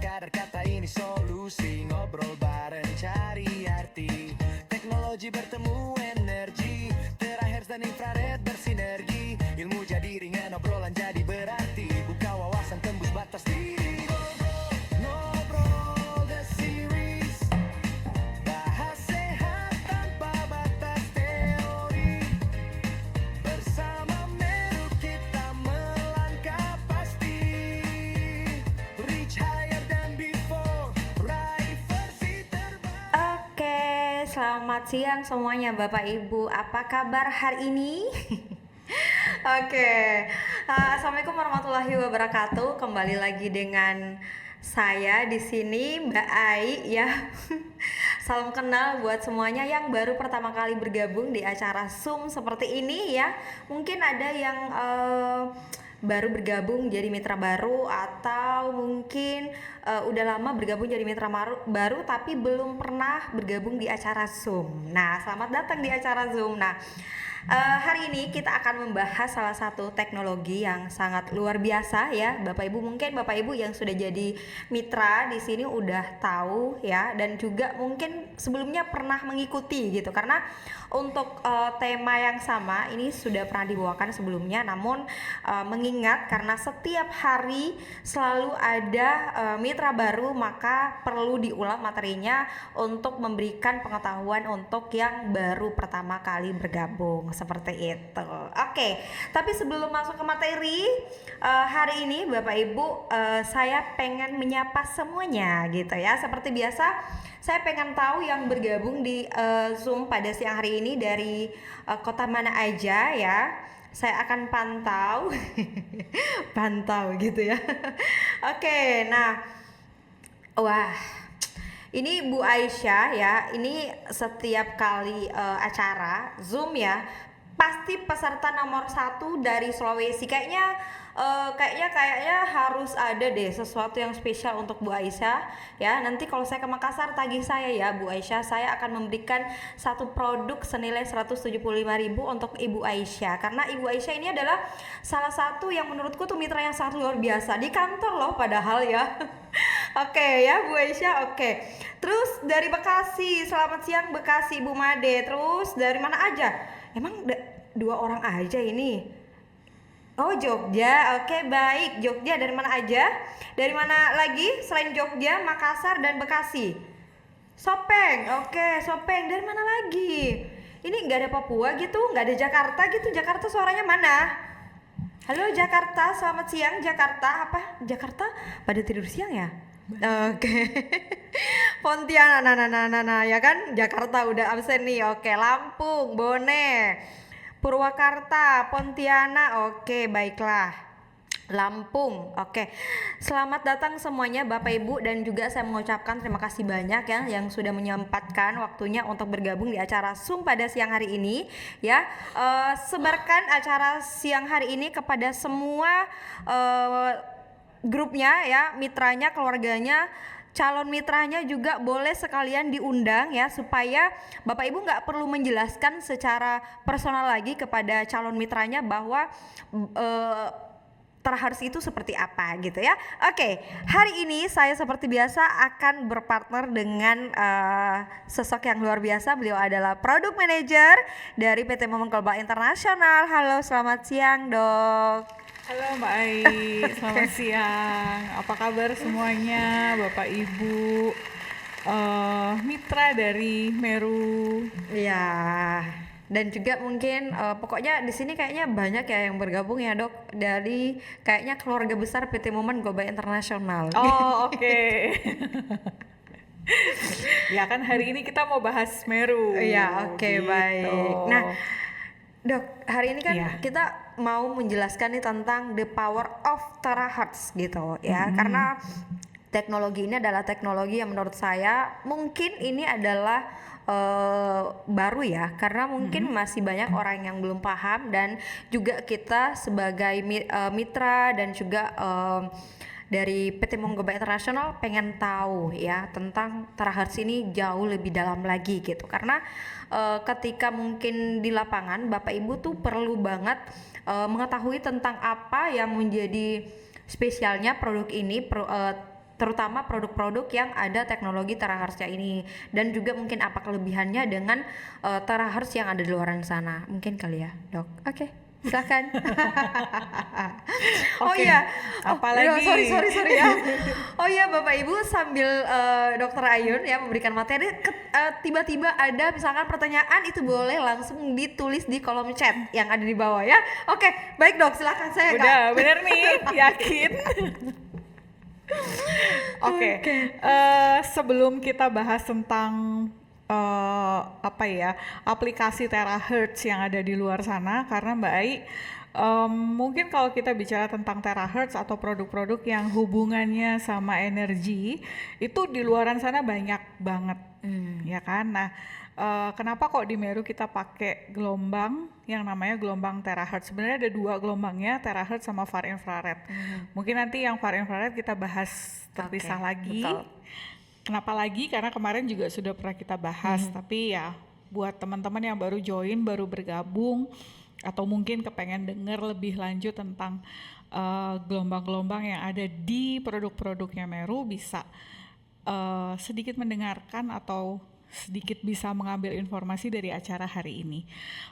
sekadar kata ini solusi, ngobrol bareng cari arti. Teknologi bertemu energi, terakhir dan infrared bersinergi. Ilmu jadi ringan, obrolan jadi berarti. Buka wawasan tembus batas diri. Ngobrol the series, bahas sehat tanpa batas teori. Bersama Meru kita melangkah pasti. Reach higher than before, raih versi terbaik. Oke, selamat siang semuanya Bapak Ibu. Apa kabar hari ini? Oke, Assalamualaikum warahmatullahi wabarakatuh. Kembali lagi dengan saya di sini Mbak Ai ya. Salam kenal buat semuanya yang baru pertama kali bergabung di acara Zoom seperti ini ya. Mungkin ada yang baru bergabung jadi mitra baru, atau mungkin udah lama bergabung jadi mitra baru tapi belum pernah bergabung di acara Zoom. Nah, selamat datang di acara Zoom. Nah, hari ini kita akan membahas salah satu teknologi yang sangat luar biasa ya, Bapak Ibu. Mungkin Bapak Ibu yang sudah jadi mitra di sini udah tahu ya, dan juga mungkin sebelumnya pernah mengikuti gitu. Karena untuk tema yang sama ini sudah pernah dibawakan sebelumnya, namun mengingat karena setiap hari selalu ada mitra baru, maka perlu diulang materinya untuk memberikan pengetahuan untuk yang baru pertama kali bergabung, seperti itu. Oke, tapi sebelum masuk ke materi hari ini Bapak Ibu, saya pengen menyapa semuanya gitu ya. Seperti biasa, saya pengen tahu yang bergabung di Zoom pada siang hari ini dari kota mana aja ya. Saya akan pantau pantau gitu ya. Oke, nah, wah, ini Bu Aisyah ya. Ini setiap kali acara Zoom ya, pasti peserta nomor 1 dari Sulawesi. Kayaknya harus ada deh sesuatu yang spesial untuk Bu Aisyah ya. Nanti kalau saya ke Makassar, tagih saya ya Bu Aisyah. Saya akan memberikan satu produk senilai 175.000 untuk Ibu Aisyah, karena Ibu Aisyah ini adalah salah satu yang menurutku tuh mitra yang sangat luar biasa di kantor loh padahal ya. Oke ya Bu Aisyah, oke. Terus dari Bekasi, selamat siang Bekasi Bu Made. Terus dari mana aja? Emang 2 orang aja ini? Oh, Jogja, oke baik. Jogja dari mana aja? Dari mana lagi selain Jogja, Makassar dan Bekasi? Sopeng, oke Sopeng. Dari mana lagi? Ini nggak ada Papua gitu, nggak ada Jakarta gitu. Jakarta suaranya mana? Halo Jakarta, selamat siang Jakarta. Apa? Jakarta pada tidur siang ya? Oke. Pontianak, nah, ya kan? Jakarta udah absen nih. Oke, Lampung, Bone, Purwakarta, Pontianak. Oke, baiklah. Lampung. Oke. Selamat datang semuanya Bapak Ibu, dan juga saya mengucapkan terima kasih banyak ya yang sudah menyempatkan waktunya untuk bergabung di acara Zoom pada siang hari ini ya. Sebarkan acara siang hari ini kepada semua grupnya ya, mitranya, keluarganya, calon mitranya juga boleh sekalian diundang ya, supaya Bapak Ibu nggak perlu menjelaskan secara personal lagi kepada calon mitranya bahwa terharus itu seperti apa gitu ya. Oke, hari ini saya seperti biasa akan berpartner dengan sosok yang luar biasa. Beliau adalah Product Manager dari PT Momon Global International. Halo, selamat siang Dok. Halo Mbak Ai, selamat siang. Apa kabar semuanya, Bapak Ibu, mitra dari Meru? Ya, dan juga mungkin pokoknya di sini kayaknya banyak ya yang bergabung ya Dok, dari kayaknya keluarga besar PT Momon Global International. Oh oke. Ya kan hari ini kita mau bahas Meru. Iya, oke, gitu. baik. Nah, Dok, hari ini kan Iya. kita mau menjelaskan nih tentang the power of terahertz gitu ya. Karena teknologi ini adalah teknologi yang menurut saya mungkin ini adalah baru ya, karena mungkin masih banyak orang yang belum paham, dan juga kita sebagai mitra dan juga dari PT Momon Global International pengen tahu ya tentang terahertz ini jauh lebih dalam lagi gitu. Karena ketika mungkin di lapangan Bapak Ibu tuh perlu banget mengetahui tentang apa yang menjadi spesialnya produk ini, terutama produk-produk yang ada teknologi terahertznya ini, dan juga mungkin apa kelebihannya dengan terahertz yang ada di luar sana, mungkin kali ya dok. Oke, silakan. Oh Oke, iya, apalagi? sorry ya. Oh iya Bapak Ibu, sambil Dokter Ayun ya memberikan materi, tiba-tiba ada misalkan pertanyaan, itu boleh langsung ditulis di kolom chat yang ada di bawah ya. Oke, baik dok, silakan saya Kak. Udah bener nih, yakin? Oke, sebelum kita bahas tentang aplikasi terahertz yang ada di luar sana, karena Mbak Ai, mungkin kalau kita bicara tentang terahertz atau produk-produk yang hubungannya sama energi, itu di luaran sana banyak banget, ya kan? Nah, kenapa kok di Meru kita pakai gelombang yang namanya gelombang terahertz? Sebenarnya ada 2 gelombangnya, terahertz sama far infrared. Mungkin nanti yang far infrared kita bahas terpisah lagi. Betul. Kenapa lagi? Karena kemarin juga sudah pernah kita bahas, tapi ya buat teman-teman yang baru join, baru bergabung, atau mungkin kepengen denger lebih lanjut tentang gelombang-gelombang yang ada di produk-produknya Meru, bisa sedikit mendengarkan atau sedikit bisa mengambil informasi dari acara hari ini.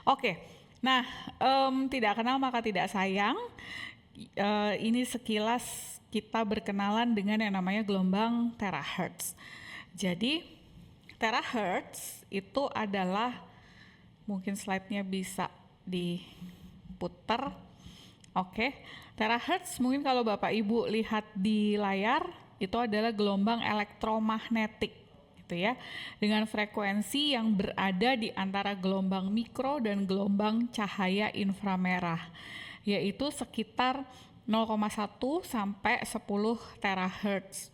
Oke, nah tidak kenal maka tidak sayang. Ini sekilas kita berkenalan dengan yang namanya gelombang terahertz. Jadi terahertz itu adalah, mungkin slide-nya bisa diputar. Oke, terahertz mungkin kalau Bapak Ibu lihat di layar itu adalah gelombang elektromagnetik gitu ya, dengan frekuensi yang berada di antara gelombang mikro dan gelombang cahaya inframerah, yaitu sekitar 0,1 sampai 10 terahertz.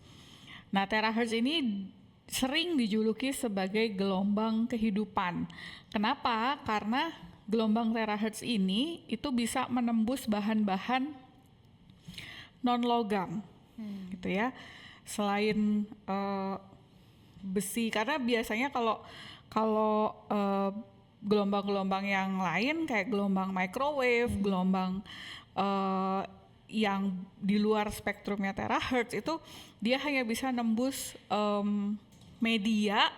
Nah, terahertz ini sering dijuluki sebagai gelombang kehidupan. Kenapa? Karena gelombang terahertz ini itu bisa menembus bahan-bahan non logam, gitu ya. Selain besi, karena biasanya kalau gelombang-gelombang yang lain kayak gelombang microwave, gelombang yang di luar spektrumnya terahertz itu dia hanya bisa nembus media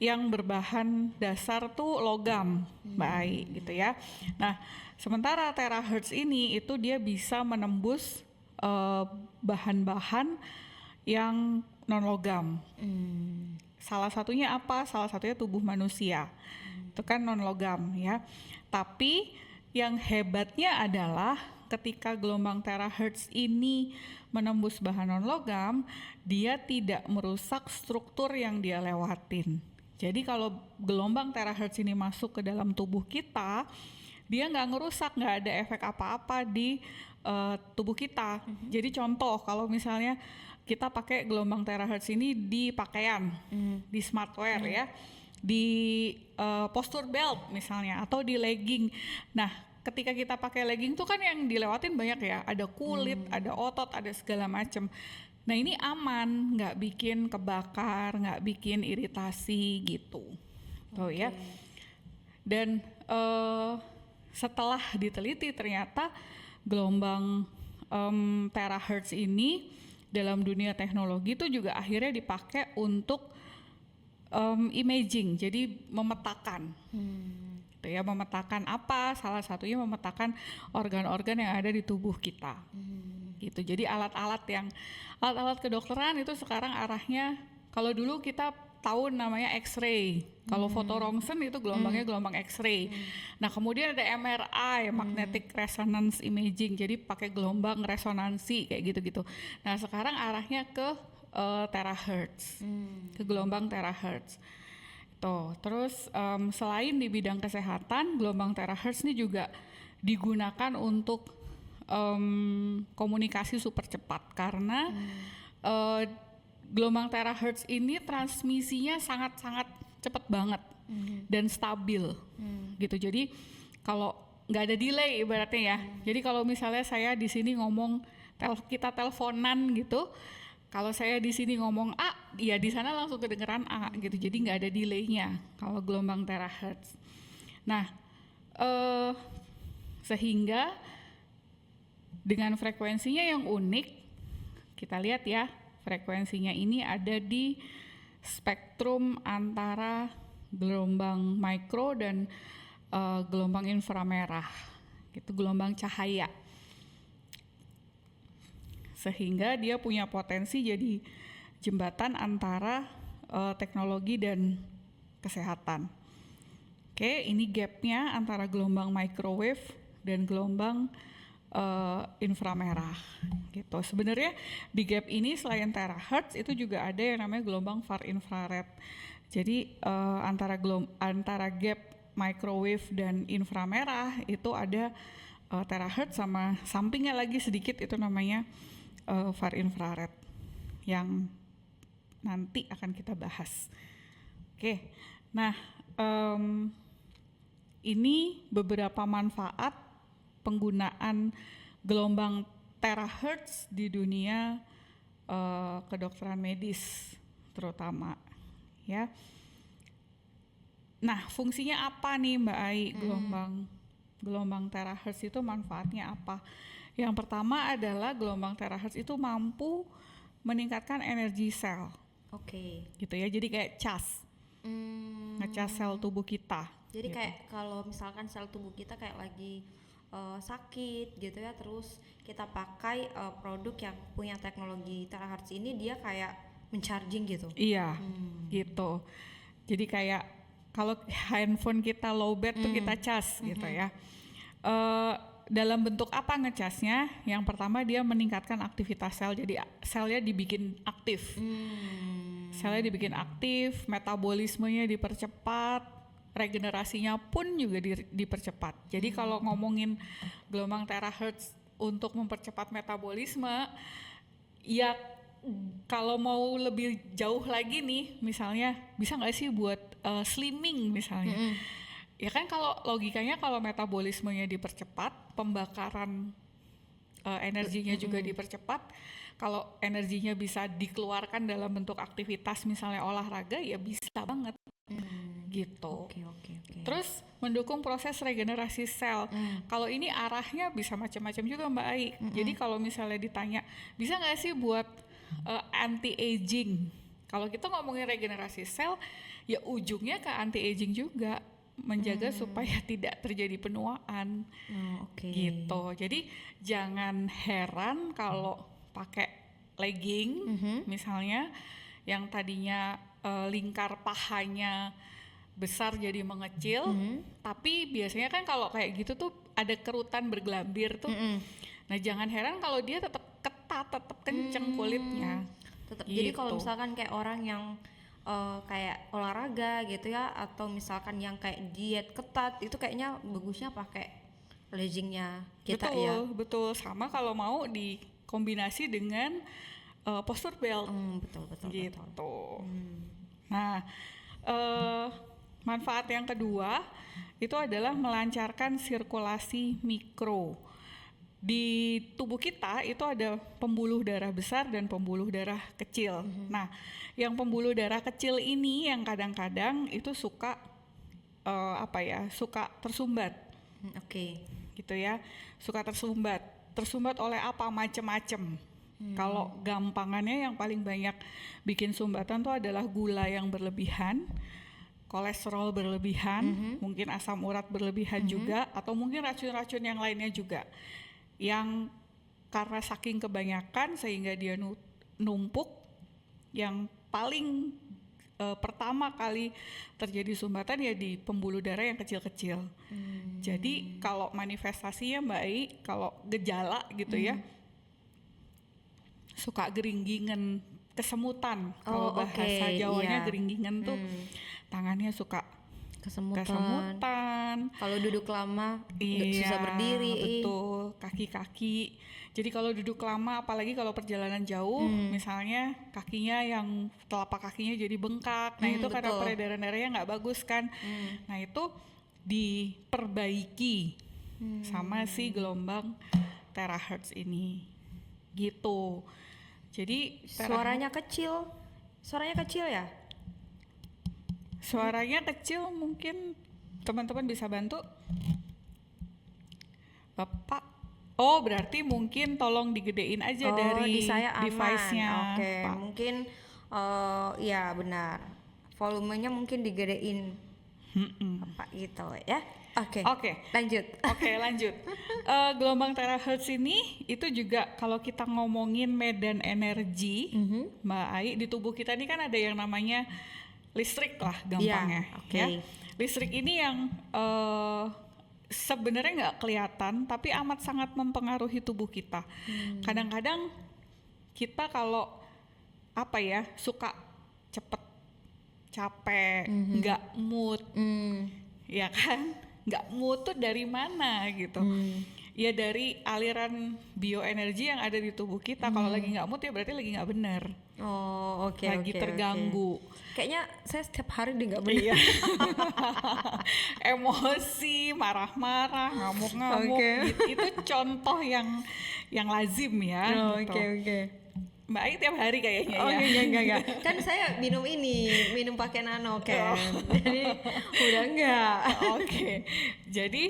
yang berbahan dasar tuh logam, baik gitu ya. Nah, sementara terahertz ini itu dia bisa menembus bahan-bahan yang non logam. Salah satunya apa? Salah satunya tubuh manusia. Itu kan non logam ya. Tapi yang hebatnya adalah ketika gelombang terahertz ini menembus bahan non logam, dia tidak merusak struktur yang dia lewatin. Jadi kalau gelombang terahertz ini masuk ke dalam tubuh kita, dia nggak ngerusak, nggak ada efek apa-apa di tubuh kita. Jadi contoh, kalau misalnya kita pakai gelombang terahertz ini di pakaian, di smartwear ya, di posture belt misalnya, atau di legging. Nah, ketika kita pakai legging tuh kan yang dilewatin banyak ya, ada kulit, ada otot, ada segala macem. Nah ini aman, nggak bikin kebakar, nggak bikin iritasi gitu, tuh ya. Dan setelah diteliti ternyata gelombang terahertz ini dalam dunia teknologi itu juga akhirnya dipakai untuk imaging, jadi memetakan. Ya, memetakan apa? Salah satunya memetakan organ-organ yang ada di tubuh kita. Gitu. Jadi alat-alat kedokteran itu sekarang arahnya, kalau dulu kita tahu namanya X-ray. Kalau foto rongsen itu gelombangnya gelombang X-ray. Nah, kemudian ada MRI, magnetic resonance imaging. Jadi pakai gelombang resonansi kayak gitu-gitu. Nah, sekarang arahnya ke terahertz. Ke gelombang terahertz. Tuh, terus selain di bidang kesehatan, gelombang terahertz ini juga digunakan untuk komunikasi super cepat karena gelombang terahertz ini transmisinya sangat-sangat cepat banget dan stabil, gitu. Jadi kalau nggak ada delay ibaratnya ya. Jadi kalau misalnya saya di sini ngomong, kita teleponan gitu. Kalau saya di sini ngomong A, ya di sana langsung kedengeran A gitu. Jadi nggak ada delaynya kalau gelombang terahertz. Nah, sehingga dengan frekuensinya yang unik, kita lihat ya, Frekuensinya ini ada di spektrum antara gelombang mikro dan gelombang inframerah, gitu, gelombang cahaya. Sehingga dia punya potensi jadi jembatan antara teknologi dan kesehatan. Oke, ini gapnya antara gelombang microwave dan gelombang inframerah, gitu. Sebenarnya di gap ini selain terahertz itu juga ada yang namanya gelombang far infrared. Jadi antara gap microwave dan inframerah itu ada terahertz, sama sampingnya lagi sedikit itu namanya far infrared yang nanti akan kita bahas. Oke, nah ini beberapa manfaat penggunaan gelombang terahertz di dunia kedokteran medis terutama, ya. Nah, fungsinya apa nih Mbak Ai, gelombang terahertz itu manfaatnya apa? Yang pertama adalah gelombang terahertz itu mampu meningkatkan energi sel. Oke. Gitu ya, jadi kayak cas, ngecas sel tubuh kita. Jadi gitu. kayak kalau misalkan sel tubuh kita kayak lagi sakit gitu ya, terus kita pakai produk yang punya teknologi terahertz ini, dia kayak mencharging gitu. Iya, gitu. Jadi kayak kalau handphone kita lowbat tuh kita cas gitu ya. Dalam bentuk apa ngecasnya? Yang pertama dia meningkatkan aktivitas sel, jadi selnya dibikin aktif. Selnya dibikin aktif, metabolismenya dipercepat, regenerasinya pun juga dipercepat. Jadi kalau ngomongin gelombang terahertz untuk mempercepat metabolisme, ya kalau mau lebih jauh lagi nih, misalnya bisa nggak sih buat slimming misalnya? Ya kan kalau logikanya kalau metabolismenya dipercepat, pembakaran energinya juga dipercepat. Kalau energinya bisa dikeluarkan dalam bentuk aktivitas misalnya olahraga, ya bisa banget. Gitu. Oke. Terus mendukung proses regenerasi sel. Kalau ini arahnya bisa macam-macam juga Mbak Ai. Jadi kalau misalnya ditanya, bisa nggak sih buat anti-aging? Kalau kita ngomongin regenerasi sel, ya ujungnya ke anti-aging juga. Menjaga supaya tidak terjadi penuaan. Oke. Gitu. Jadi jangan heran kalau pakai legging misalnya yang tadinya lingkar pahanya besar jadi mengecil, tapi biasanya kan kalau kayak gitu tuh ada kerutan bergelambir tuh. Nah, jangan heran kalau dia tetap ketat, tetap kenceng kulitnya. Tetap. Gitu. Jadi kalau misalkan kayak orang yang kayak olahraga gitu ya, atau misalkan yang kayak diet ketat, itu kayaknya bagusnya pakai leggingnya kita betul, ya. Betul, sama kalau mau dikombinasi dengan posture belt. Betul. Gitu. Nah, manfaat yang kedua itu adalah melancarkan sirkulasi mikro. Di tubuh kita itu ada pembuluh darah besar dan pembuluh darah kecil. Nah, yang pembuluh darah kecil ini yang kadang-kadang itu suka suka tersumbat. Oke. Gitu ya, suka tersumbat oleh apa, macem-macem. Kalau gampangannya yang paling banyak bikin sumbatan tuh adalah gula yang berlebihan, kolesterol berlebihan, mungkin asam urat berlebihan juga, atau mungkin racun-racun yang lainnya juga, yang karena saking kebanyakan sehingga dia numpuk. Yang paling pertama kali terjadi sumbatan ya di pembuluh darah yang kecil-kecil. Jadi kalau manifestasinya Mbak Ai, kalau gejala gitu ya, suka geringgingan, kesemutan. Kalau bahasa Jawanya geringgingan tuh tangannya suka kesemutan. Kalau duduk lama Iya, susah berdiri. Betul, kaki-kaki. Jadi kalau duduk lama, apalagi kalau perjalanan jauh, misalnya kakinya yang telapak kakinya jadi bengkak. Nah itu karena betul. peredaran darahnya nggak bagus kan. Nah itu diperbaiki sama si gelombang terahertz ini. Gitu. Jadi Suaranya kecil ya? Suaranya kecil, mungkin teman-teman bisa bantu. Bapak Oh, berarti mungkin tolong digedein aja dari di saya aman. device-nya, Oke, Pak. mungkin ya benar. Volumenya mungkin digedein apa gitu ya. Oke. Oke. Lanjut. Oke, lanjut. Gelombang terahertz ini itu juga kalau kita ngomongin medan energi, Mbak Ai, di tubuh kita ini kan ada yang namanya listrik lah gampangnya. Iya, oke. Ya. Listrik ini yang sebenarnya nggak kelihatan, tapi amat sangat mempengaruhi tubuh kita. Kadang-kadang kita kalau apa ya suka cepet capek, nggak mood, ya kan? Nggak mood tuh dari mana gitu? Ya dari aliran bioenergi yang ada di tubuh kita. Kalau lagi nggak mood ya berarti lagi nggak bener, Oh, oke. lagi terganggu. Kayaknya saya setiap hari udah nggak bener. Iya. Emosi, marah-marah, ngamuk-ngamuk, Oke. gitu. Itu contoh yang lazim ya. Oh, gitu. oke. Mbak Ai tiap hari kayaknya Oh, ya. enggak. Kan saya minum pakai nano kan. Jadi udah enggak. Oke, jadi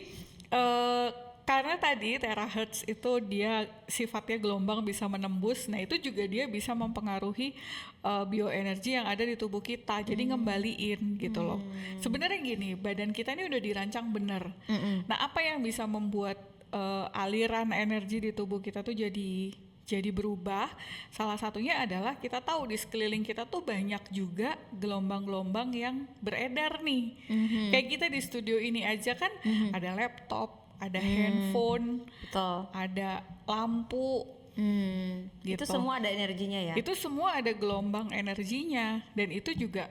karena tadi terahertz itu dia sifatnya gelombang bisa menembus, nah itu juga dia bisa mempengaruhi bioenergi yang ada di tubuh kita, jadi ngembaliin gitu loh. Sebenarnya gini, badan kita ini udah dirancang bener. Nah apa yang bisa membuat aliran energi di tubuh kita tuh jadi berubah? Salah satunya adalah kita tahu di sekeliling kita tuh banyak juga gelombang-gelombang yang beredar nih. Kayak kita di studio ini aja kan ada laptop, ada handphone, Betul. ada lampu, gitu. Itu semua ada energinya ya. Itu semua ada gelombang energinya, dan itu juga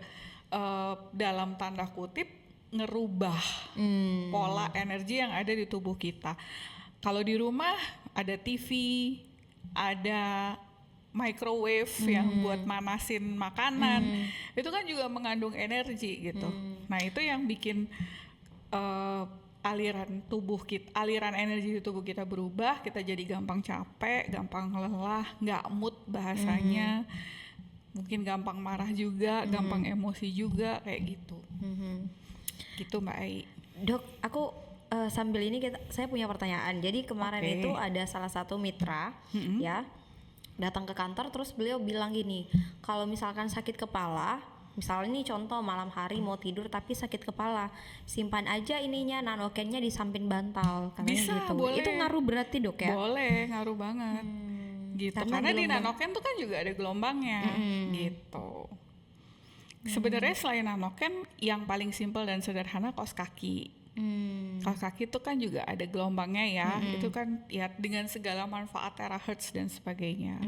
dalam tanda kutip ngerubah pola energi yang ada di tubuh kita. Kalau di rumah ada TV, ada microwave yang buat manasin makanan, itu kan juga mengandung energi gitu. Nah itu yang bikin aliran energi di tubuh kita berubah, kita jadi gampang capek, gampang lelah, nggak mood bahasanya, mungkin gampang marah juga, gampang emosi juga kayak gitu. Gitu Mbak Ai. Dok, aku sambil ini saya punya pertanyaan. Jadi kemarin Oke. itu ada salah satu mitra ya datang ke kantor, terus beliau bilang gini, kalau misalkan sakit kepala, misalnya nih contoh malam hari mau tidur tapi sakit kepala, simpan aja ininya nanokennya di samping bantal, katanya Bisa, gitu. boleh. Itu ngaruh berarti dok ya? Boleh, ngaruh banget. Gitu. Karena di gelombang- nanoken tuh kan juga ada gelombangnya, gitu. Sebenarnya selain nanoken, yang paling simpel dan sederhana kaos kaki. Kaos kaki itu kan juga ada gelombangnya ya. Itu kan ya dengan segala manfaat terahertz dan sebagainya.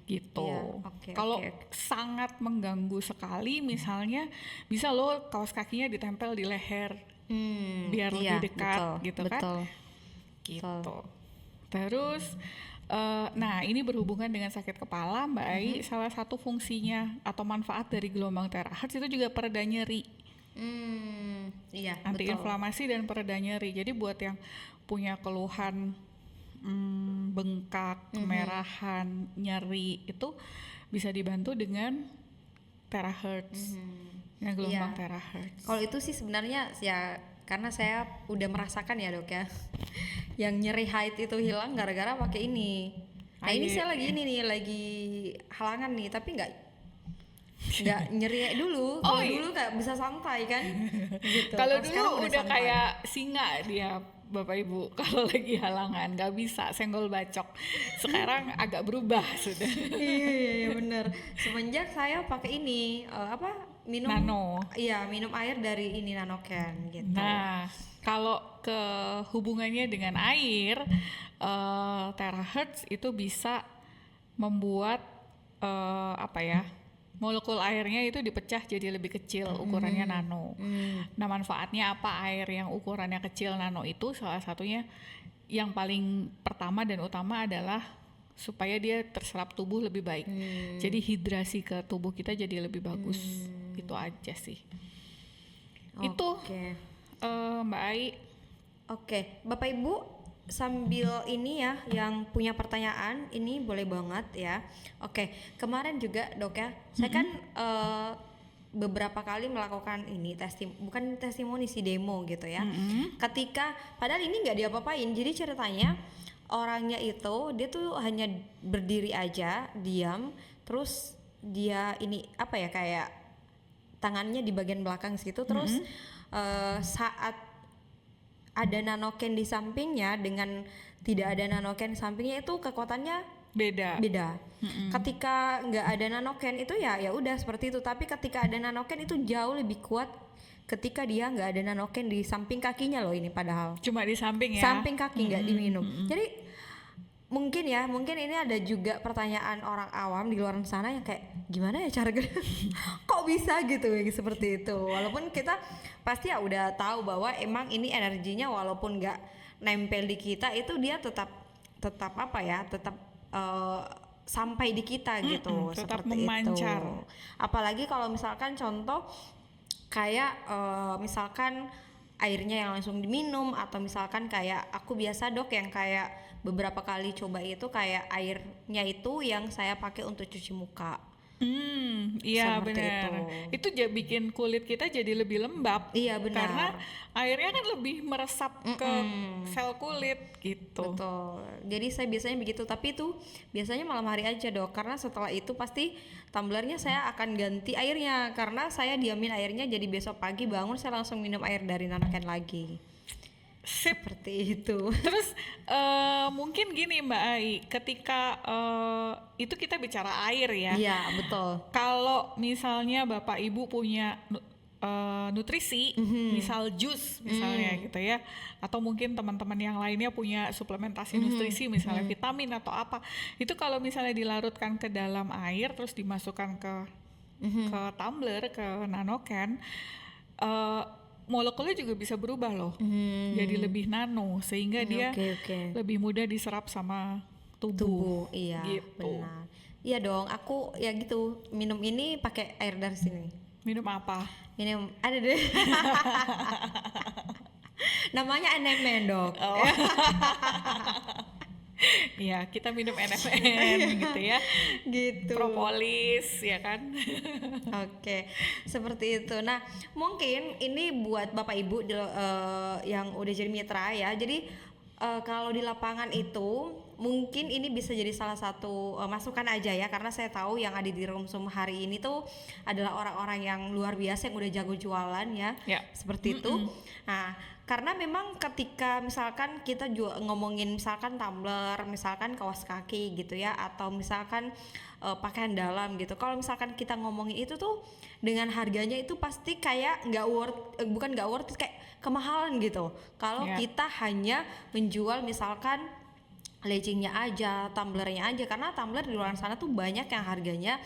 Gitu. Iya, oke, Kalau oke. sangat mengganggu sekali, misalnya bisa lo kaos kakinya ditempel di leher biar Iya, lebih dekat, betul, gitu kan? betul. Gitu. Terus, nah ini berhubungan dengan sakit kepala, Mbak Ai. Salah satu fungsinya atau manfaat dari gelombang terahertz itu juga pereda nyeri, Iya, antiinflamasi dan pereda nyeri. Jadi buat yang punya keluhan bengkak, kemerahan, nyeri itu bisa dibantu dengan terahertz, dengan gelombang Iya. terahertz. Kalau itu sih sebenarnya ya karena saya udah merasakan ya dok ya, yang nyeri haid itu hilang gara-gara pakai ini. Nah ini Air. saya lagi ini nih, lagi halangan nih, tapi nggak nyeri dulu. Kalau iya. dulu nggak bisa santai kan. Gitu. Kalau sekarang dulu udah santai. kayak singa dia, Bapak Ibu, kalau lagi halangan nggak bisa senggol bacok. Sekarang agak berubah sudah. Iya bener. Semenjak saya pakai ini minum Nano. Iya, minum air dari ini nanoken gitu. Nah, kalau ke hubungannya dengan air, terahertz itu bisa membuat molekul airnya itu dipecah jadi lebih kecil, ukurannya nano. Nah, manfaatnya apa air yang ukurannya kecil nano itu? Salah satunya yang paling pertama dan utama adalah supaya dia terserap tubuh lebih baik. Jadi hidrasi ke tubuh kita jadi lebih bagus. Itu aja sih. Itu Oke. Mbak Ai. Oke, Bapak Ibu sambil ini ya yang punya pertanyaan ini boleh banget ya. Oke, kemarin juga dok ya, saya kan beberapa kali melakukan ini bukan testimoni sih, demo gitu ya. Ketika padahal ini nggak diapa-apain, jadi ceritanya orangnya itu dia tuh hanya berdiri aja, diam, terus dia ini apa ya, kayak tangannya di bagian belakang situ, terus saat ada nanoken di sampingnya dengan tidak ada nanoken sampingnya itu kekuatannya beda. Ketika nggak ada nanoken itu ya udah seperti itu, tapi ketika ada nanoken itu jauh lebih kuat ketika dia nggak ada nanoken di samping kakinya loh, ini padahal Cuma di samping ya. samping kaki nggak diminum. Jadi mungkin ini ada juga pertanyaan orang awam di luar sana yang kayak gimana ya cara kok bisa gitu seperti itu, walaupun kita pasti ya udah tahu bahwa emang ini energinya walaupun nggak nempel di kita itu dia tetap apa ya, tetap sampai di kita gitu, tetap seperti memancar. itu. Apalagi kalau misalkan contoh kayak misalkan airnya yang langsung diminum, atau misalkan kayak aku biasa dok yang kayak beberapa kali coba itu kayak airnya itu yang saya pakai untuk cuci muka. Iya Seperti benar. itu. Itu bikin kulit kita jadi lebih lembab. Iya, benar. Karena airnya kan lebih meresap ke sel kulit gitu. Betul. Jadi saya biasanya begitu, tapi itu biasanya malam hari aja dok, karena setelah itu pasti tumblernya saya akan ganti airnya, karena saya diamin airnya jadi besok pagi bangun saya langsung minum air dari nanoken lagi. Sip. Seperti itu. Terus mungkin gini Mbak Ai, ketika itu kita bicara air ya. Iya betul. Kalau misalnya Bapak Ibu punya nutrisi, misal jus misalnya gitu ya, atau mungkin teman-teman yang lainnya punya suplementasi nutrisi misalnya vitamin atau apa, itu kalau misalnya dilarutkan ke dalam air terus dimasukkan ke tumbler, ke nanoken, molekulnya juga bisa berubah loh, jadi lebih nano sehingga dia Oke. lebih mudah diserap sama tubuh. Iya Gitu. benar. Iya dong, aku ya gitu minum ini pakai air dari sini. Minum apa? Minum ada deh. Namanya NMN dok. Oh. Ya, kita minum NMN gitu ya. Gitu. Propolis ya kan. Oke, seperti itu. Nah, mungkin ini buat Bapak Ibu yang udah jadi mitra ya. Jadi kalau di lapangan itu mungkin ini bisa jadi salah satu masukan aja ya, karena saya tahu yang ada di Rumsum hari ini tuh adalah orang-orang yang luar biasa yang udah jago jualan ya. Seperti itu. Nah, karena memang ketika misalkan kita juga ngomongin misalkan tumbler, misalkan kaos kaki gitu ya, atau misalkan pakaian dalam gitu. Kalau misalkan kita ngomongin itu tuh dengan harganya itu pasti kayak bukan nggak worth, kayak kemahalan gitu. Kalau kita hanya menjual misalkan leggingnya aja, tumblernya aja, karena tumbler di luar sana tuh banyak yang harganya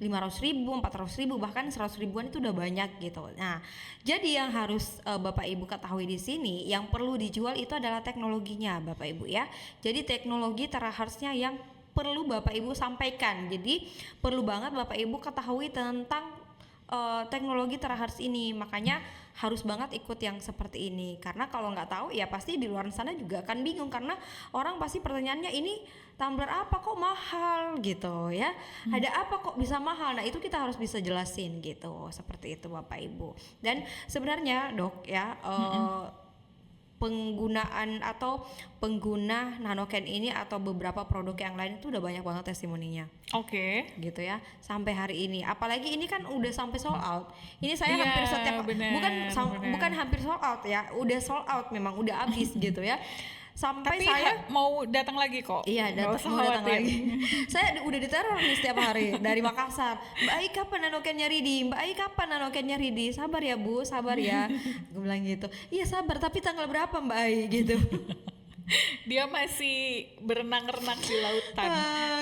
500.000, 400.000, bahkan 100 ribuan itu udah banyak gitu. Nah, jadi yang harus Bapak Ibu ketahui di sini, yang perlu dijual itu adalah teknologinya Bapak Ibu ya. Jadi teknologi terakhirnya yang perlu Bapak Ibu sampaikan. Jadi perlu banget Bapak Ibu ketahui tentang teknologi terakhir ini, makanya harus banget ikut yang seperti ini, karena kalau nggak tahu ya pasti di luar sana juga akan bingung, karena orang pasti pertanyaannya ini tumbler apa kok mahal gitu ya, ada apa kok bisa mahal. Nah itu kita harus bisa jelasin gitu, seperti itu Bapak Ibu. Dan sebenarnya dok ya penggunaan atau pengguna nanoken ini atau beberapa produk yang lain itu udah banyak banget testimoninya. Oke. Gitu ya, sampai hari ini. Apalagi ini kan udah sampai sold out. Ini saya Iya, hampir setiap bener. bukan hampir sold out ya, udah sold out, memang udah habis gitu ya. Sampai Tapi saya mau datang lagi kok. iya Nggak usah mau datang khawatir. lagi. Saya udah diteror nih setiap hari dari Makassar. Mbak Ai kapan nanokennya ready? Mbak Ai kapan nanokennya ready? Sabar ya Bu, sabar ya. Gue bilang gitu. Iya sabar, tapi tanggal berapa Mbak Ai gitu. Dia masih berenang-renang di lautan.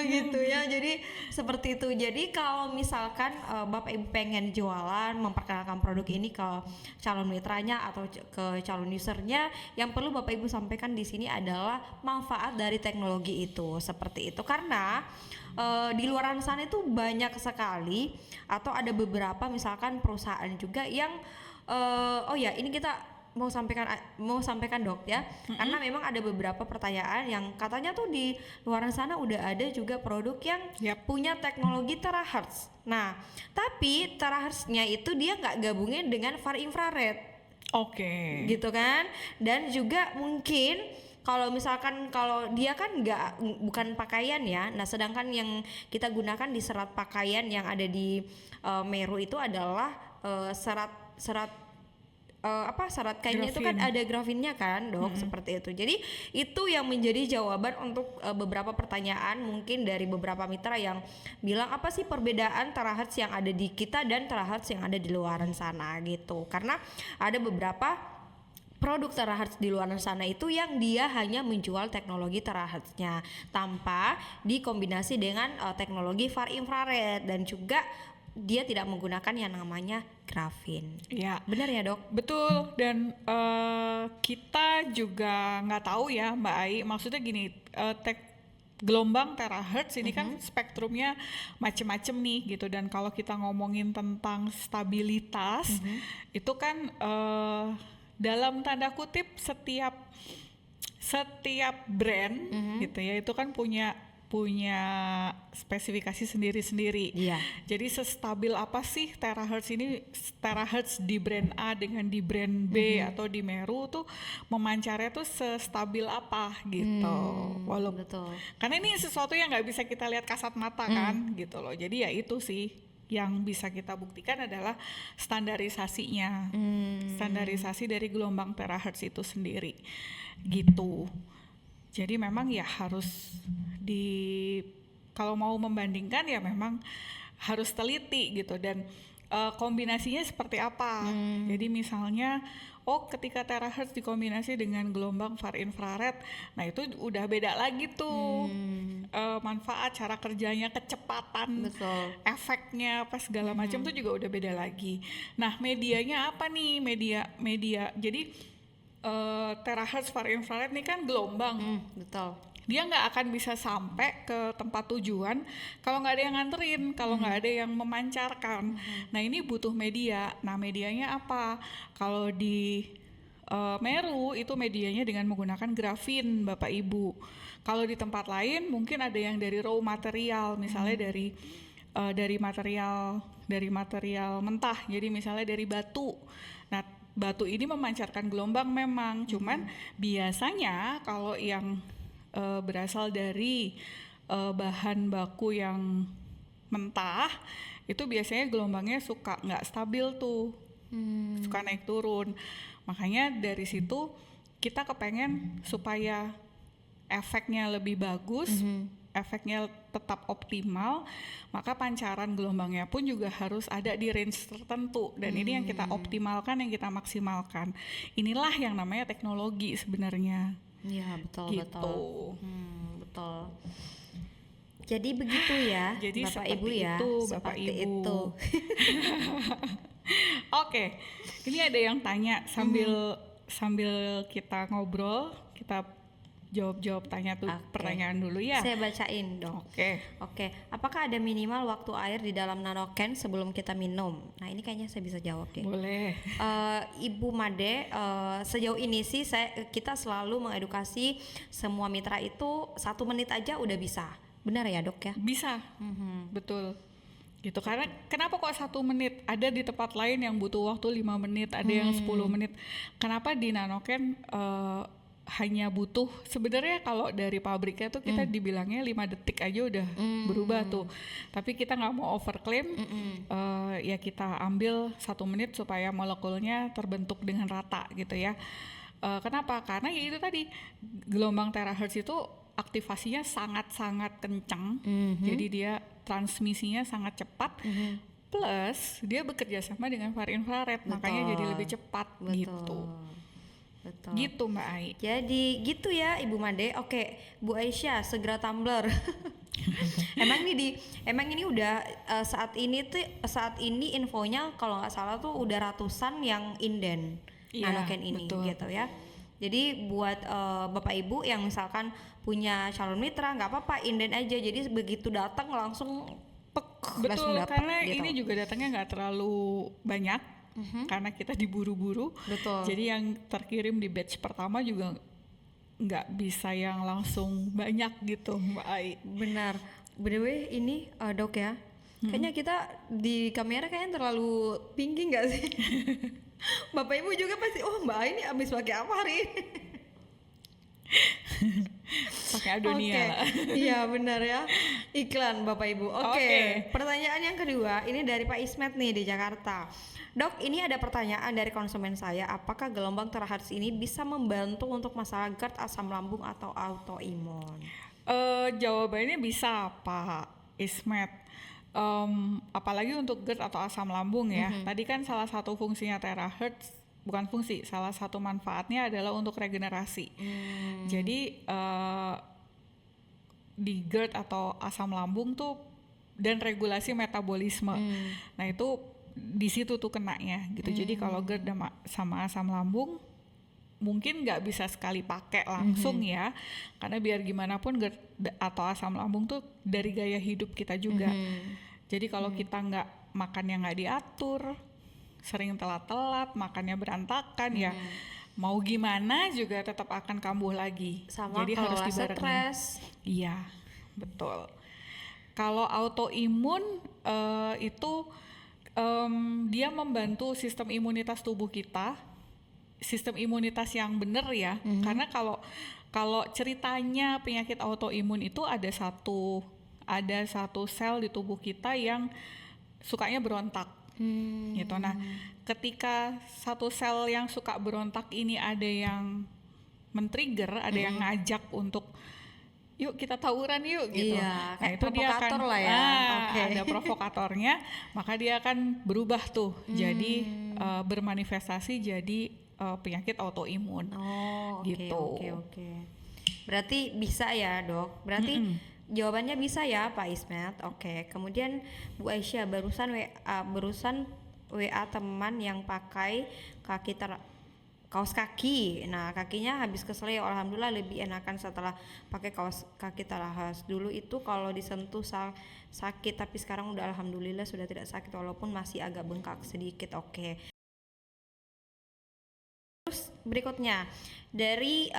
Gitu ya, jadi seperti itu. Jadi kalau misalkan Bapak Ibu pengen jualan, memperkenalkan produk ini ke calon mitranya atau ke calon usernya, yang perlu Bapak Ibu sampaikan di sini adalah manfaat dari teknologi itu, seperti itu. Karena di luar sana itu banyak sekali, atau ada beberapa misalkan perusahaan juga yang oh ya ini kita mau sampaikan dok ya, karena memang ada beberapa pertanyaan yang katanya tuh di luar sana udah ada juga produk yang punya teknologi terahertz. Nah tapi terahertznya itu dia nggak gabungin dengan far infrared. Oke. Gitu kan. Dan juga mungkin kalau misalkan kalau dia kan bukan pakaian ya. Nah, sedangkan yang kita gunakan di serat pakaian yang ada di Meru itu adalah serat kainnya itu kan Grafin. ada grafinnya kan, Dok, seperti itu. Jadi itu yang menjadi jawaban untuk beberapa pertanyaan mungkin dari beberapa mitra yang bilang apa sih perbedaan terahertz yang ada di kita dan terahertz yang ada di luaran sana gitu. Karena ada beberapa produk terahertz di luar sana itu yang dia hanya menjual teknologi terahertznya tanpa dikombinasi dengan teknologi far infrared, dan juga dia tidak menggunakan yang namanya grafin. Ya, Benar ya, Dok? betul. Dan kita juga nggak tahu ya Mbak Ai, maksudnya gini, gelombang terahertz ini kan spektrumnya macem-macem nih gitu, dan kalau kita ngomongin tentang stabilitas itu kan dalam tanda kutip setiap brand gitu ya itu kan punya spesifikasi sendiri-sendiri. Iya. Jadi sestabil apa sih terahertz di brand A dengan di brand B atau di Meru tuh memancarnya tuh sestabil apa gitu. Walaupun Betul. karena ini sesuatu yang nggak bisa kita lihat kasat mata kan gitu loh. Jadi ya itu sih yang bisa kita buktikan adalah standarisasinya. Standarisasi dari gelombang terahertz itu sendiri gitu. Jadi memang ya harus kalau mau membandingkan ya memang harus teliti gitu, dan kombinasinya seperti apa. Jadi misalnya ketika terahertz dikombinasi dengan gelombang far infrared, nah itu udah beda lagi tuh manfaat, cara kerjanya, kecepatan, Betul. efeknya apa segala macam tuh juga udah beda lagi. Nah medianya apa nih, media jadi terahertz far infrared ini kan gelombang, Betul. dia nggak akan bisa sampai ke tempat tujuan kalau nggak ada yang nganterin, kalau nggak ada yang memancarkan. Nah ini butuh media. Nah medianya apa? Kalau di Meru itu medianya dengan menggunakan grafin, Bapak Ibu. Kalau di tempat lain mungkin ada yang dari raw material, misalnya dari material mentah. Jadi misalnya dari batu. Nah batu ini memancarkan gelombang memang, cuman biasanya kalau yang berasal dari bahan baku yang mentah itu biasanya gelombangnya suka nggak stabil tuh, suka naik turun. Makanya dari situ kita kepengen supaya efeknya lebih bagus, efeknya tetap optimal, maka pancaran gelombangnya pun juga harus ada di range tertentu, dan ini yang kita optimalkan, yang kita maksimalkan. Inilah yang namanya teknologi sebenarnya. Iya, betul, Gitu. betul. Betul. Jadi begitu ya, Jadi Bapak seperti Ibu ya. itu, Bapak Seperti Ibu. itu. Oke, ini ada yang tanya sambil kita ngobrol, kita jawab tanya tuh Oke. pertanyaan dulu ya. Saya bacain dong. Oke. Oke, apakah ada minimal waktu air di dalam nanoken sebelum kita minum? Nah ini kayaknya saya bisa jawab deh. Boleh. Ibu Made, sejauh ini sih kita selalu mengedukasi semua mitra itu 1 menit aja udah bisa. Benar ya, Dok ya? Bisa. Betul. Gitu, karena kenapa kok 1 menit? Ada di tempat lain yang butuh waktu 5 menit, ada yang 10 menit. Kenapa di nanoken hanya butuh, sebenarnya kalau dari pabriknya tuh kita dibilangnya 5 detik aja udah berubah tuh. Tapi kita nggak mau overclaim, ya kita ambil 1 menit supaya molekulnya terbentuk dengan rata gitu ya. Kenapa? Karena ya itu tadi, gelombang terahertz itu aktivasinya sangat-sangat kencang, jadi dia transmisinya sangat cepat, plus dia bekerja sama dengan far infrared, makanya jadi lebih cepat gitu. Betul. Gitu Mbak Ai. Jadi gitu ya Ibu Made. Oke, Bu Aisyah segera tumbler. emang ini udah saat ini infonya kalau nggak salah tuh udah ratusan yang inden nanoken ini, betul. gitu ya. Jadi buat Bapak Ibu yang misalkan punya calon mitra, nggak apa-apa, inden aja. Jadi begitu datang langsung langsung Betul, dapet, karena gitu. ini juga datangnya nggak terlalu banyak, karena kita diburu-buru. Betul. Jadi yang terkirim di batch pertama juga nggak bisa yang langsung banyak gitu Mbak Ai. Benar. By the way ini Dok ya, kayaknya kita di kamera kayaknya terlalu tinggi nggak sih? Bapak Ibu juga pasti, Mbak Ai ini habis pakai apa hari ini? Pakai adonia Oke, lah. iya benar ya. Iklan Bapak Ibu. Oke, Oke. pertanyaan yang kedua ini dari Pak Ismet nih di Jakarta. Dok, ini ada pertanyaan dari konsumen saya. Apakah gelombang terakhir ini bisa membantu untuk masalah GERD, asam lambung atau autoimun? Jawabannya bisa Pak Ismet. Apalagi untuk GERD atau asam lambung ya. Tadi kan salah satu fungsinya terahertz, bukan fungsi, salah satu manfaatnya adalah untuk regenerasi. Jadi di GERD atau asam lambung tuh dan regulasi metabolisme. Nah itu di situ tuh kenanya gitu. Jadi kalau GERD sama asam lambung mungkin nggak bisa sekali pakai langsung ya, karena biar gimana pun GERD atau asam lambung tuh dari gaya hidup kita juga. Jadi kalau kita nggak makan yang nggak diatur, sering telat-telat, makannya berantakan ya, mau gimana juga tetap akan kambuh lagi. Sama Jadi kalau harus dibarengin. stres. Iya, betul. Kalau autoimun itu dia membantu sistem imunitas tubuh kita, sistem imunitas yang benar ya. Karena kalau ceritanya penyakit autoimun itu ada satu sel di tubuh kita yang sukanya berontak. Gitu. Nah, ketika satu sel yang suka berontak ini ada yang men-trigger, ada yang ngajak untuk yuk kita tawuran yuk gitu. Iya, Nah, kayak itu dia akan provokator lah ya. Oke. ada provokatornya, maka dia akan berubah tuh jadi bermanifestasi jadi penyakit autoimun. Oh, oke, Gitu. oke. Berarti bisa ya, Dok. Berarti jawabannya bisa ya, Pak Ismet. Oke. Kemudian Bu Aisyah barusan WA teman yang pakai kaos kaki. Nah, kakinya habis keseleo. Alhamdulillah lebih enakan setelah pakai kaos kaki terahas. Dulu itu kalau disentuh sakit, tapi sekarang udah alhamdulillah sudah tidak sakit walaupun masih agak bengkak sedikit. Oke. Terus berikutnya dari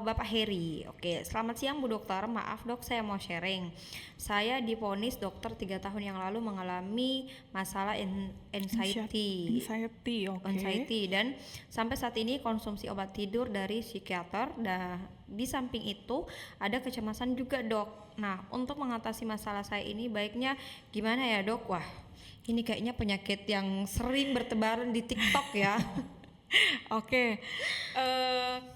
Bapak Heri. Oke, selamat siang Bu Dokter. Maaf Dok, saya mau sharing. Saya divonis dokter 3 tahun yang lalu mengalami masalah anxiety. Oke. Dan sampai saat ini konsumsi obat tidur dari psikiater. Di samping itu ada kecemasan juga Dok. Nah, untuk mengatasi masalah saya ini baiknya gimana ya Dok? Wah, ini kayaknya penyakit yang sering bertebaran di TikTok ya. Oke,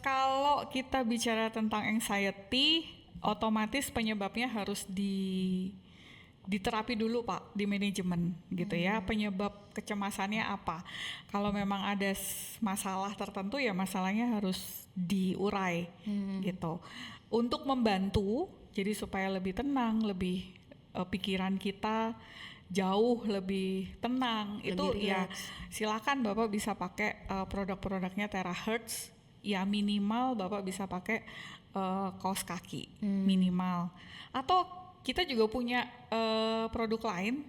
kalau kita bicara tentang anxiety, otomatis penyebabnya harus diterapi dulu Pak, di manajemen gitu ya. Penyebab kecemasannya apa? Kalau memang ada masalah tertentu ya masalahnya harus diurai gitu. Untuk membantu, jadi supaya lebih tenang, lebih pikiran kita jauh lebih tenang, Lebih itu ya relax. silakan Bapak bisa pakai produk-produknya Terahertz, ya minimal Bapak bisa pakai kaos kaki minimal, atau kita juga punya produk lain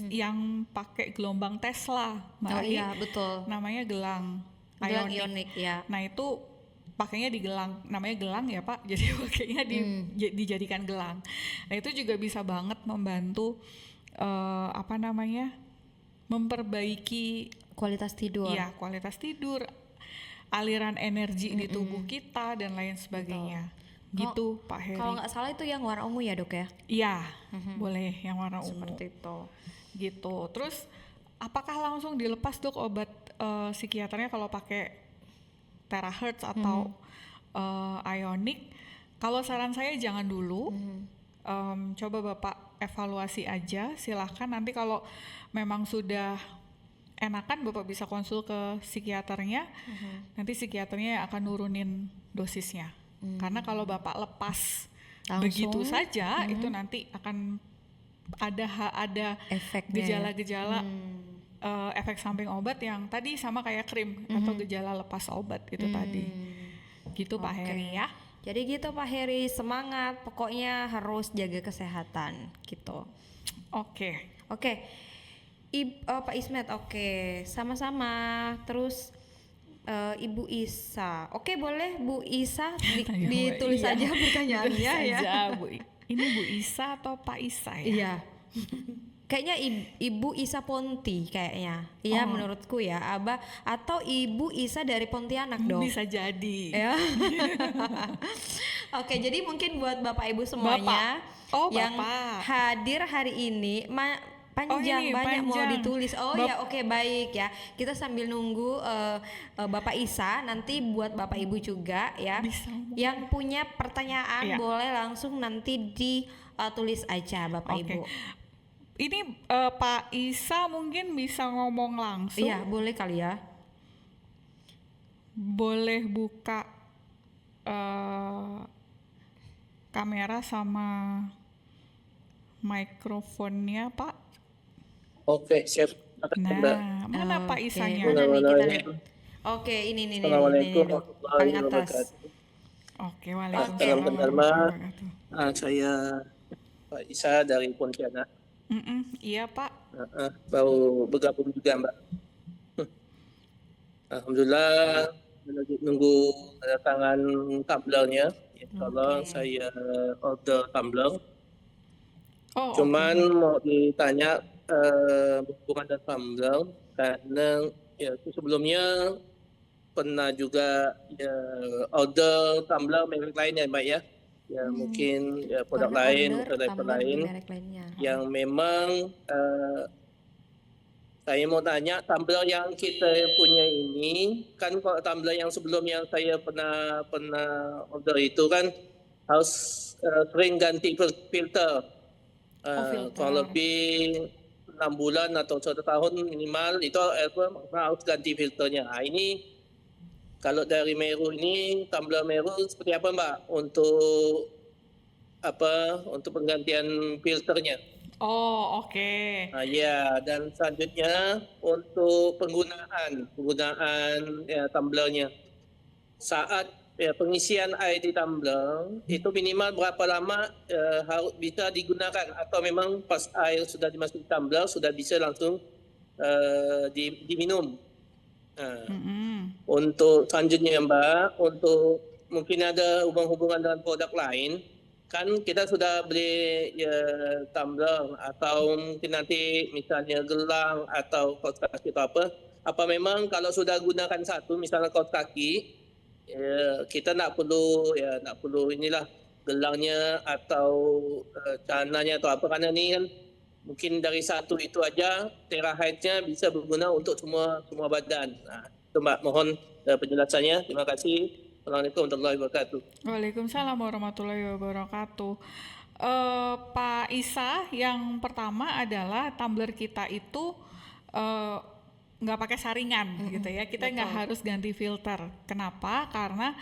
yang pakai gelombang Tesla Mbak Oh Ari, iya, betul. namanya gelang Gelang Ionic. ionik ya. Nah itu pakainya di gelang, namanya gelang ya Pak, jadi pakainya dijadikan gelang. Nah itu juga bisa banget membantu memperbaiki Kualitas tidur. ya kualitas tidur, aliran energi di tubuh kita dan lain sebagainya. Gitu Pak Heri. Kalau nggak salah itu yang warna ungu ya Dok ya? Iya, boleh yang warna ungu. Seperti itu. Gitu. Terus apakah langsung dilepas Dok obat psikiaternya kalau pakai Terahertz atau Ionic? Kalau saran saya jangan dulu. Coba Bapak evaluasi aja, silahkan nanti kalau memang sudah enakan Bapak bisa konsul ke psikiaternya, nanti psikiaternya akan nurunin dosisnya. Karena kalau Bapak lepas Langsung? begitu saja, itu nanti akan ada Efeknya ya? gejala-gejala efek samping obat yang tadi sama kayak krim atau gejala lepas obat itu tadi. Gitu Pak Oke. Heri ya. Jadi gitu Pak Heri, semangat. Pokoknya harus jaga kesehatan gitu. Oke. Oke. Pak Ismet, oke. Sama-sama. Terus Ibu Isa. Oke, boleh Bu Isa Ayo, ditulis iya. aja pertanyaannya Ditulis ya. aja, Bu. Ini Bu Isa atau Pak Isa ya? Iya. kayaknya Ibu Isa Ponti kayaknya. Iya, menurutku ya, Abah atau Ibu Isa dari Pontianak dong. Bisa jadi. Ya. Oke, jadi mungkin buat Bapak Ibu semuanya yang Bapak. hadir hari ini panjang ini, banyak mau panjang. ditulis. Ya, oke, baik ya. Kita sambil nunggu Bapak Isa, nanti buat Bapak Ibu juga ya. Bisa. Yang punya pertanyaan Iya. boleh langsung nanti ditulis aja Bapak Oke. Ibu. Ini Pak Isa mungkin bisa ngomong langsung. Iya, boleh kali ya. Boleh buka kamera sama mikrofonnya, Pak. Oke, siap. Mbak. Nah, mana Pak Oke, Isanya? mana nih kita lihat. Assalamualaikum. Oke, ini Assalamualaikum Dok. warahmatullahi Paling atas. wabarakatuh. Oke, Salam waalaikumsalam kenal, warahmatullahi Mbak. wabarakatuh. Saya Pak Isa dari Pontianak. Iya, Pak. Baru bergabung juga, Mbak. Alhamdulillah, lagi nunggu kedatangan tumblernya. Insyaallah saya order tumbler. Oh, Cuman mau ditanya berhubungan dengan tumbler karena ya sebelumnya pernah juga ya, order tumbler merek lain ya Mbak ya. Ya mungkin ya, produk Pernah lain, order produk tumbler di lain merek lainnya. yang memang saya mau tanya tumbler yang kita punya ini kan kalau tumbler yang sebelumnya saya pernah order itu kan harus sering ganti filter. Filter. Kalau lebih 6 bulan atau 1 tahun minimal itu harus ganti filternya. Nah, ini kalau dari Meru ini tumbler Meru seperti apa Mbak untuk penggantian filternya? Oh, oke. Nah, ya, dan selanjutnya untuk penggunaan ya, tumblernya. Saat ya, pengisian air di tumbler itu minimal berapa lama harus bisa digunakan atau memang pas air sudah dimasuki tumbler sudah bisa langsung diminum. Nah, untuk selanjutnya Mbak, untuk mungkin ada hubungan dengan produk lain, kan kita sudah beli ya, tumbler atau mungkin nanti misalnya gelang atau kaos kaki atau apa memang kalau sudah gunakan satu misalnya kaos kaki ya, kita nak perlu inilah gelangnya atau celananya atau apa karena ini kan mungkin dari satu itu aja terahaidnya bisa berguna untuk semua badan. Nah, itu Mbak mohon penjelasannya. Terima kasih. Assalamualaikum warahmatullahi wabarakatuh. Waalaikumsalam warahmatullahi wabarakatuh. Pak Isa, yang pertama adalah tumbler kita itu nggak pakai saringan gitu ya. Kita nggak harus ganti filter. Kenapa? Karena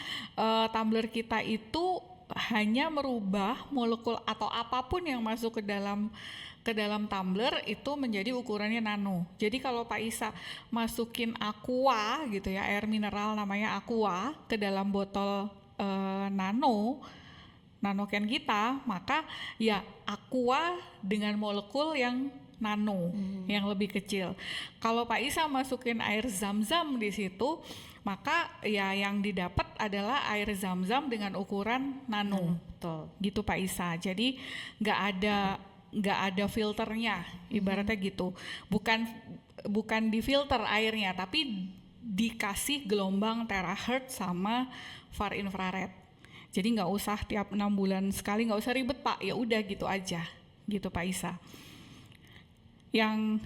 tumbler kita itu hanya merubah molekul atau apapun yang masuk ke dalam tumbler itu menjadi ukurannya nano. Jadi kalau Pak Isa masukin aqua gitu ya, air mineral namanya aqua ke dalam botol nano can kita, maka ya aqua dengan molekul yang nano, yang lebih kecil. Kalau Pak Isa masukin air zam-zam di situ, maka ya yang didapat adalah air zam-zam dengan ukuran nano. Betul. Gitu Pak Isa. Jadi nggak ada filternya, ibaratnya gitu. Bukan difilter airnya, tapi dikasih gelombang terahertz sama far infrared. Jadi nggak usah tiap 6 bulan sekali, nggak usah ribet Pak. Ya udah gitu aja, gitu Pak Isa. Yang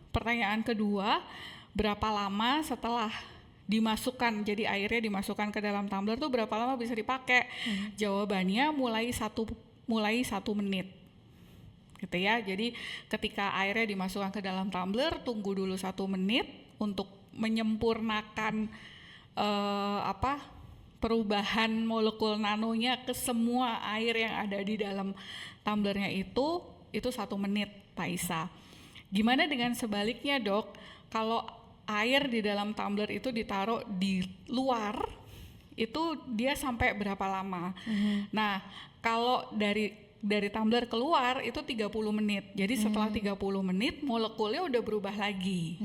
pertanyaan kedua, berapa lama setelah dimasukkan, jadi airnya dimasukkan ke dalam tumbler tuh berapa lama bisa dipakai? Jawabannya mulai 1 menit. Gitu ya. Jadi ketika airnya dimasukkan ke dalam tumbler, tunggu dulu 1 menit untuk menyempurnakan perubahan molekul nanonya ke semua air yang ada di dalam tumblernya itu 1 menit Pak Isa. Gimana dengan sebaliknya Dok? Kalau air di dalam tumbler itu ditaruh di luar, itu dia sampai berapa lama? Nah, kalau dari tumbler keluar itu 30 menit. Jadi setelah 30 menit molekulnya udah berubah lagi.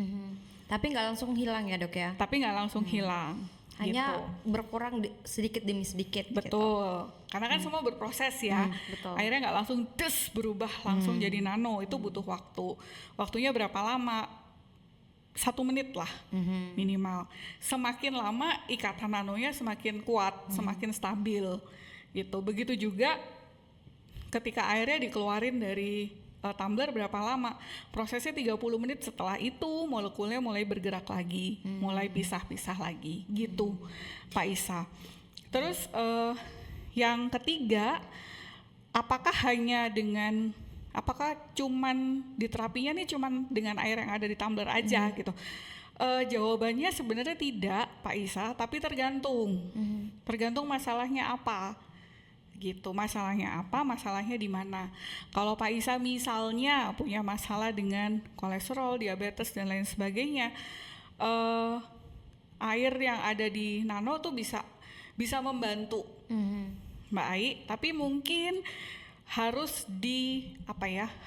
Tapi nggak langsung hilang ya Dok ya? Tapi nggak langsung hilang. Hanya gitu. berkurang sedikit demi sedikit. Betul, karena kan semua berproses ya. Betul. Akhirnya nggak langsung berubah langsung jadi nano, itu butuh waktu. Waktunya berapa lama? 1 menit lah minimal. Semakin lama ikatan nanonya semakin kuat, semakin stabil gitu. Begitu juga ketika airnya dikeluarin dari tumbler berapa lama? Prosesnya 30 menit, setelah itu molekulnya mulai bergerak lagi, mulai pisah-pisah lagi gitu, Pak Isa. Terus yang ketiga, apakah cuman diterapinya nih cuman dengan air yang ada di tumbler aja gitu? Jawabannya sebenarnya tidak, Pak Isa, tapi tergantung masalahnya apa gitu. Masalahnya di mana. Kalau Pak Isa misalnya punya masalah dengan kolesterol, diabetes dan lain sebagainya, air yang ada di nano tuh bisa membantu Mbak Ai, tapi mungkin harus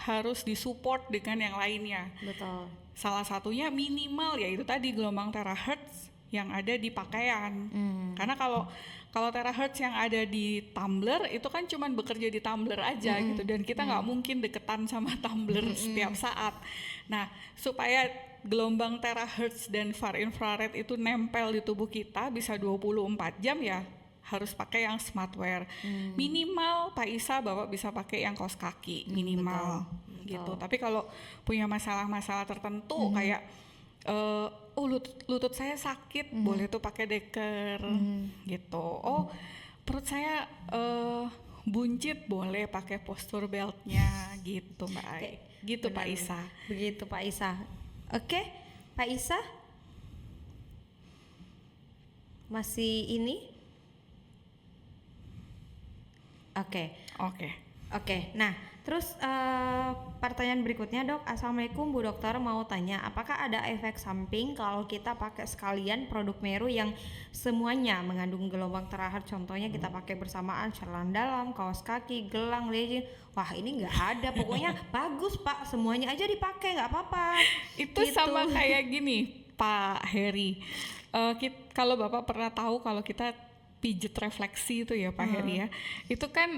harus disupport dengan yang lainnya. Betul. Salah satunya minimal ya itu tadi gelombang terahertz yang ada di pakaian. Karena kalau terahertz yang ada di tumbler itu kan cuman bekerja di tumbler aja gitu, dan kita nggak mungkin deketan sama tumbler setiap saat. Nah, supaya gelombang terahertz dan far infrared itu nempel di tubuh kita bisa 24 jam ya harus pakai yang smartwear. Minimal Pak Isa Bapak bisa pakai yang kaos kaki minimal. Betul. Gitu. Tapi kalau punya masalah-masalah tertentu kayak lutut saya sakit, boleh tuh pakai deker gitu. Oh, perut saya buncit, boleh pakai posture beltnya gitu Mbak Ai. Gitu Pak Isa. Begitu Pak Isa. Oke, Pak Isa masih ini? Oke. Nah, terus pertanyaan berikutnya Dok. Assalamualaikum Bu Dokter, mau tanya apakah ada efek samping kalau kita pakai sekalian produk Meru yang semuanya mengandung gelombang terakhir, contohnya kita pakai bersamaan celana dalam, kaos kaki, gelang, legging. Wah, ini nggak ada, pokoknya bagus Pak, semuanya aja dipakai, nggak apa-apa. Itu sama kayak gini Pak Heri, kalau Bapak pernah tahu kalau kita pijet refleksi itu ya Pak Heri ya, itu kan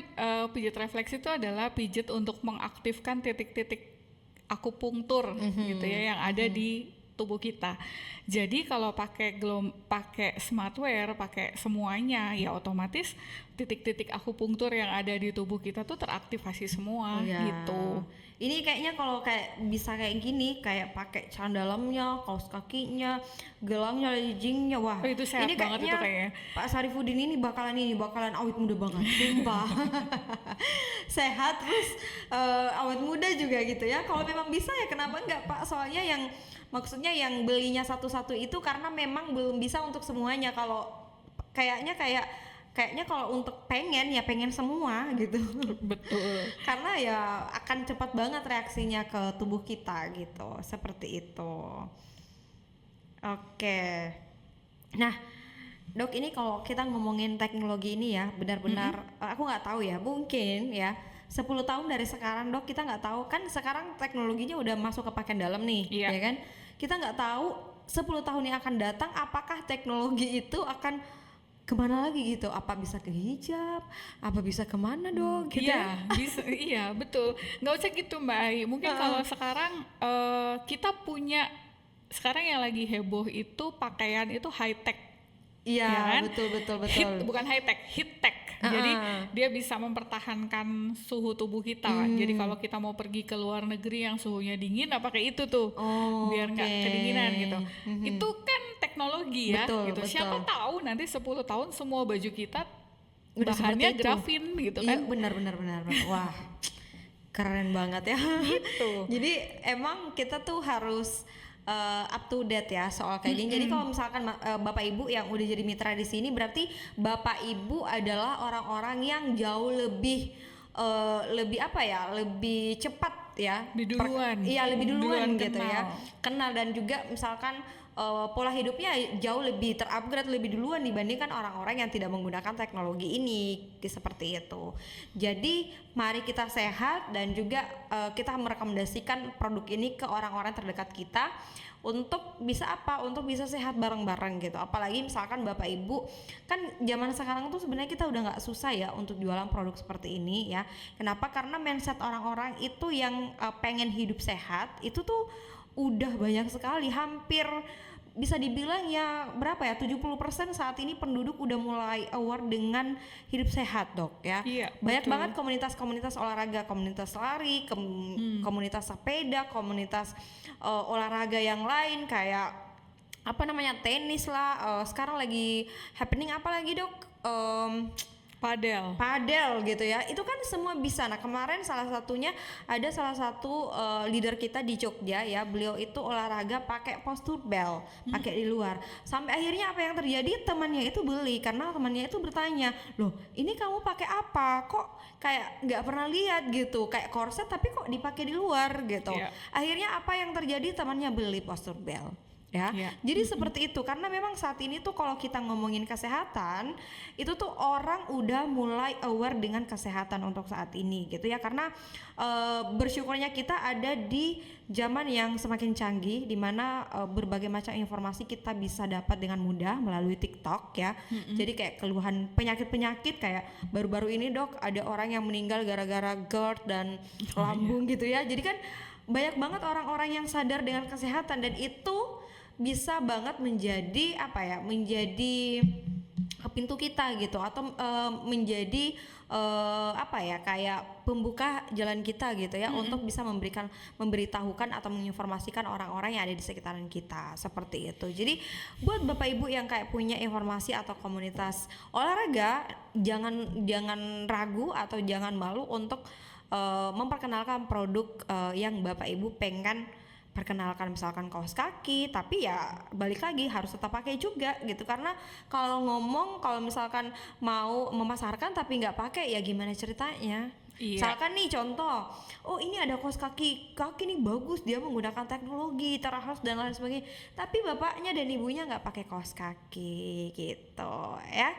pijet refleksi itu adalah pijet untuk mengaktifkan titik-titik akupunktur gitu ya yang ada di tubuh kita. Jadi kalau pakai smartwear, pakai semuanya, ya otomatis titik-titik akupunktur yang ada di tubuh kita tuh teraktivasi semua gitu. Ini kayaknya kalau kayak bisa kayak gini, kayak pakai celana dalamnya, kaos kakinya, gelangnya, leggingnya, wah. Itu sehat ini banget itu kayaknya. Pak Sarifudin ini bakalan awet muda banget, sumpah. Sehat terus awet muda juga gitu ya. Kalau memang bisa ya kenapa enggak Pak? Soalnya maksudnya yang belinya satu-satu itu karena memang belum bisa untuk semuanya. Kalau kayaknya kalau untuk pengen semua gitu. Betul. Karena ya akan cepat banget reaksinya ke tubuh kita gitu, seperti itu. Oke. Nah, Dok, ini kalau kita ngomongin teknologi ini ya, benar-benar aku nggak tahu ya, mungkin ya 10 tahun dari sekarang Dok, kita nggak tahu kan sekarang teknologinya udah masuk ke pakaian dalam nih, ya kan? Kita nggak tahu 10 tahun yang akan datang apakah teknologi itu akan kemana lagi gitu, apa bisa ke hijab, apa bisa kemana Dok gitu. Iya, bisa, iya betul, nggak usah gitu Mbak Ai. Mungkin kalau sekarang kita punya, sekarang yang lagi heboh itu pakaian itu high tech. Iya, ya kan? betul. Bukan high tech, heat tech. Jadi dia bisa mempertahankan suhu tubuh kita. Jadi kalau kita mau pergi ke luar negeri yang suhunya dingin, pakai itu tuh, biar nggak kedinginan gitu. Itu kan teknologi ya, gitu. Siapa tahu nanti 10 tahun semua baju kita udah bahannya grafin gitu kan? Iya, benar. Wah, keren banget ya. Gitu. Jadi emang kita tuh harus up to date ya soal kayak gini. Jadi kalau misalkan Bapak Ibu yang udah jadi mitra di sini, berarti Bapak Ibu adalah orang-orang yang jauh lebih lebih cepat ya. Lebih duluan Iya, lebih duluan gitu kenal. ya. Kenal dan juga misalkan pola hidupnya jauh lebih terupgrade lebih duluan dibandingkan orang-orang yang tidak menggunakan teknologi ini seperti itu. Jadi mari kita sehat dan juga kita merekomendasikan produk ini ke orang-orang terdekat kita untuk bisa apa? Untuk bisa sehat bareng-bareng gitu. Apalagi misalkan Bapak Ibu, kan zaman sekarang tuh sebenarnya kita udah nggak susah ya untuk jualan produk seperti ini ya. Kenapa? Karena mindset orang-orang itu yang pengen hidup sehat itu tuh udah banyak sekali, hampir bisa dibilang ya berapa ya 70% saat ini penduduk udah mulai aware dengan hidup sehat, Dok ya. Iya, Banyak betul. banget komunitas-komunitas olahraga, komunitas lari, komunitas sepeda, komunitas olahraga yang lain kayak apa namanya tenis lah. Sekarang lagi happening apa lagi, Dok? Padel gitu ya, itu kan semua bisa. Nah kemarin salah satu leader kita di Jogja ya, beliau itu olahraga pakai postur bel, pakai di luar. Sampai akhirnya apa yang terjadi, temannya itu beli karena temannya itu bertanya, loh ini kamu pakai apa? Kok kayak nggak pernah lihat gitu, kayak korset tapi kok dipakai di luar gitu. Iya. Akhirnya apa yang terjadi, temannya beli postur bel. Ya, jadi seperti itu karena memang saat ini tuh kalau kita ngomongin kesehatan itu tuh orang udah mulai aware dengan kesehatan untuk saat ini gitu ya, karena bersyukurnya kita ada di zaman yang semakin canggih di mana berbagai macam informasi kita bisa dapat dengan mudah melalui TikTok ya. Jadi kayak keluhan penyakit-penyakit kayak baru-baru ini, Dok, ada orang yang meninggal gara-gara GERD dan lambung gitu ya. Jadi kan banyak banget orang-orang yang sadar dengan kesehatan dan itu bisa banget menjadi apa ya, menjadi pintu kita gitu atau menjadi apa ya, kayak pembuka jalan kita gitu ya untuk bisa memberitahukan atau menginformasikan orang-orang yang ada di sekitaran kita seperti itu. Jadi buat Bapak Ibu yang kayak punya informasi atau komunitas olahraga, jangan ragu atau jangan malu untuk memperkenalkan produk yang Bapak Ibu pengen perkenalkan, misalkan kaos kaki, tapi ya balik lagi harus tetap pakai juga gitu, karena kalau misalkan mau memasarkan tapi nggak pakai ya gimana ceritanya. Iya. Misalkan nih contoh, oh ini ada kaos kaki nih bagus, dia menggunakan teknologi Terahertz dan lain sebagainya, tapi bapaknya dan ibunya nggak pakai kaos kaki gitu ya.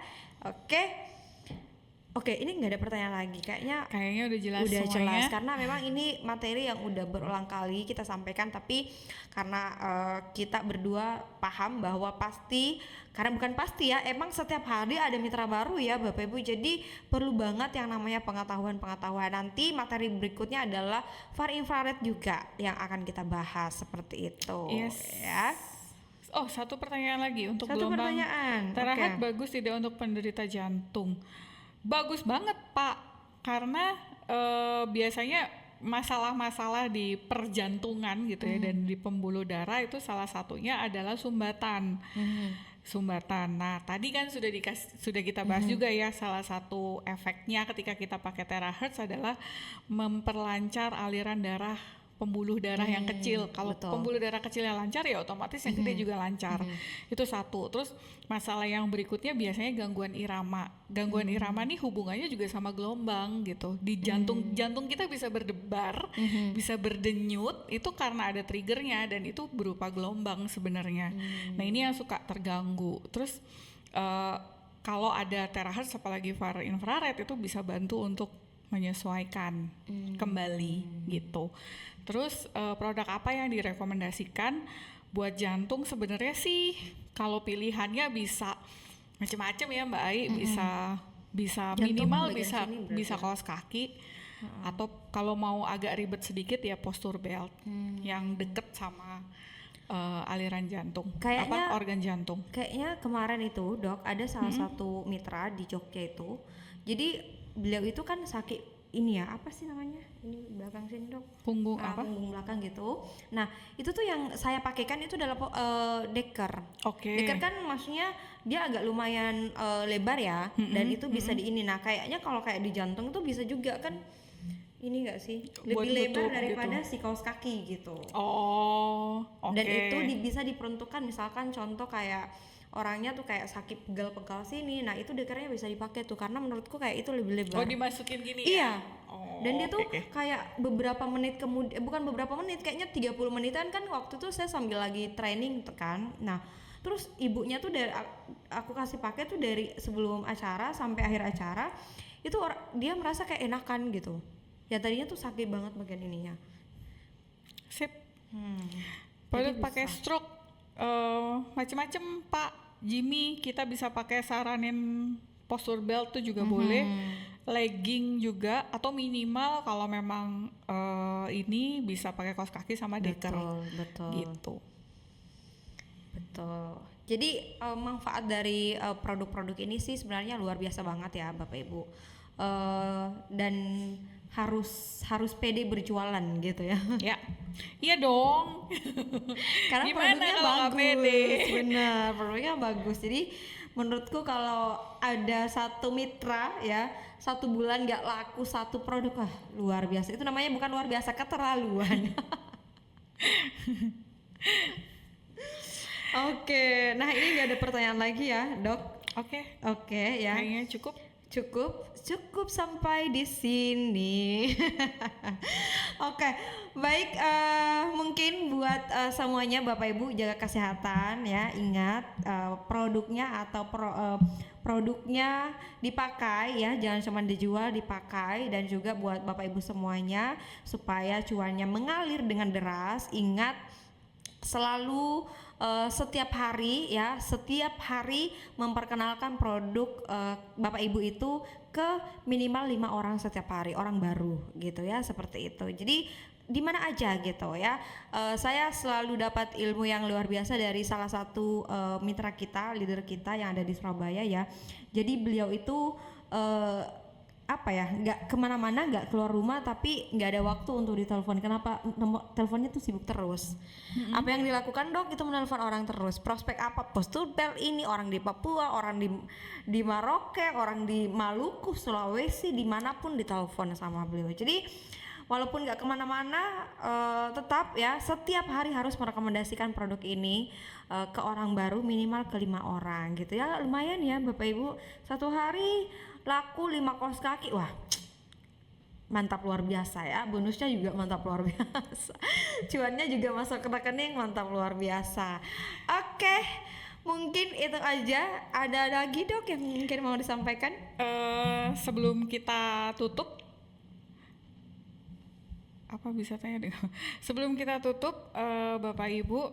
Oke, ini nggak ada pertanyaan lagi, kayaknya udah jelas semuanya. karena memang ini materi yang udah berulang kali kita sampaikan, tapi karena kita berdua paham bahwa emang setiap hari ada mitra baru ya Bapak Ibu, jadi perlu banget yang namanya pengetahuan. Nanti materi berikutnya adalah far infrared juga yang akan kita bahas seperti itu. Ya. Oh, satu pertanyaan lagi untuk Satu gelombang pertanyaan. Terahertz bagus tidak untuk penderita jantung? Bagus banget, Pak, karena biasanya masalah-masalah di perjantungan gitu ya dan di pembuluh darah itu salah satunya adalah sumbatan. Nah, tadi kan sudah kita bahas juga ya, salah satu efeknya ketika kita pakai Terahertz adalah memperlancar aliran darah pembuluh darah yang kecil. Kalau pembuluh darah kecil yang lancar ya otomatis yang gede juga lancar. Itu satu. Terus masalah yang berikutnya biasanya gangguan irama. Gangguan irama nih hubungannya juga sama gelombang gitu. Di jantung kita bisa berdebar, bisa berdenyut, itu karena ada triggernya dan itu berupa gelombang sebenarnya. Nah, ini yang suka terganggu. Terus kalau ada Terahertz apalagi far infrared itu bisa bantu untuk menyesuaikan kembali gitu. Terus produk apa yang direkomendasikan buat jantung? Sebenarnya sih kalau pilihannya bisa macam-macam ya Mbak Ai, bisa minimal bisa kaos kaki atau kalau mau agak ribet sedikit ya postur belt yang deket sama aliran jantung, Kayaknya organ jantung. Kayaknya kemarin itu, Dok, ada salah satu mitra di Jogja itu. Jadi beliau itu kan sakit ini ya, apa sih namanya? Ini belakang sini, Dok. Punggung apa? Punggung belakang gitu. Nah, itu tuh yang saya pakaikan itu adalah Decker. Oke. Decker kan maksudnya dia agak lumayan lebar ya, dan itu bisa di ini. Nah, kayaknya kalau kayak di jantung itu bisa juga kan ini enggak sih? Lebih lebar daripada si kaos kaki gitu. Oh, oke. Dan itu bisa diperuntukkan misalkan contoh kayak orangnya tuh kayak sakit pegal-pegal sini, nah itu Deckernya bisa dipakai tuh karena menurutku kayak itu lebih lebar. Oh, dimasukin gini iya, ya? Dan dia tuh oke. kayak beberapa menit kemudian, bukan beberapa menit, kayaknya 30 menitan kan, waktu itu saya sambil lagi training tuh kan. Nah, terus ibunya tuh dari aku kasih pakai tuh dari sebelum acara sampai akhir acara itu dia merasa kayak enakan gitu. Ya tadinya tuh sakit banget bagian ininya. Sip. Jadi Produk pakai bisa. stroke macem-macem Pak Jimmy, kita bisa pakai saranin posture belt tuh juga boleh, legging juga, atau minimal kalau memang ini bisa pakai kaos kaki sama deker Betul. gitu. Betul. Jadi manfaat dari produk-produk ini sih sebenarnya luar biasa banget ya Bapak Ibu. Dan harus pede berjualan gitu ya. Ya, iya dong. Karena Gimana produknya kalau nggak bagus. pede? Benar, produknya bagus. Jadi menurutku kalau ada satu mitra ya, 1 bulan nggak laku satu produk, wah luar biasa. Itu namanya bukan luar biasa, keterlaluan. Oke, nah ini nggak ada pertanyaan lagi ya, Dok. Oke, Oke ya. kayaknya cukup. Cukup sampai di sini. Oke, baik, mungkin buat semuanya Bapak Ibu jaga kesehatan ya. Ingat produknya atau produknya dipakai ya, jangan cuma dijual, dipakai. Dan juga buat Bapak Ibu semuanya supaya cuannya mengalir dengan deras. Ingat selalu setiap hari memperkenalkan produk Bapak Ibu itu ke minimal 5 orang setiap hari, orang baru gitu ya, seperti itu. Jadi di mana aja gitu ya. Saya selalu dapat ilmu yang luar biasa dari salah satu mitra kita, leader kita yang ada di Surabaya ya. Jadi beliau itu nggak kemana-mana, nggak keluar rumah, tapi nggak ada waktu untuk ditelepon. Kenapa? Nomor teleponnya tuh sibuk terus. Apa yang dilakukan Dok? Itu menelpon orang terus. Prospek apa? Postur belt ini, orang di Papua, orang di Maroke, orang di Maluku, Sulawesi, dimanapun ditelepon sama beliau. Jadi walaupun nggak kemana-mana, tetap ya setiap hari harus merekomendasikan produk ini ke orang baru, minimal ke 5 orang gitu ya. Lumayan ya Bapak Ibu, satu hari laku 5 kaos kaki, wah mantap luar biasa ya. Bonusnya juga mantap luar biasa. Cuannya juga masuk ke rekening, mantap luar biasa. Oke, mungkin itu aja. Ada lagi Dok yang mungkin mau disampaikan? Sebelum kita tutup, apa bisa tanya dengan sebelum kita tutup, Bapak Ibu,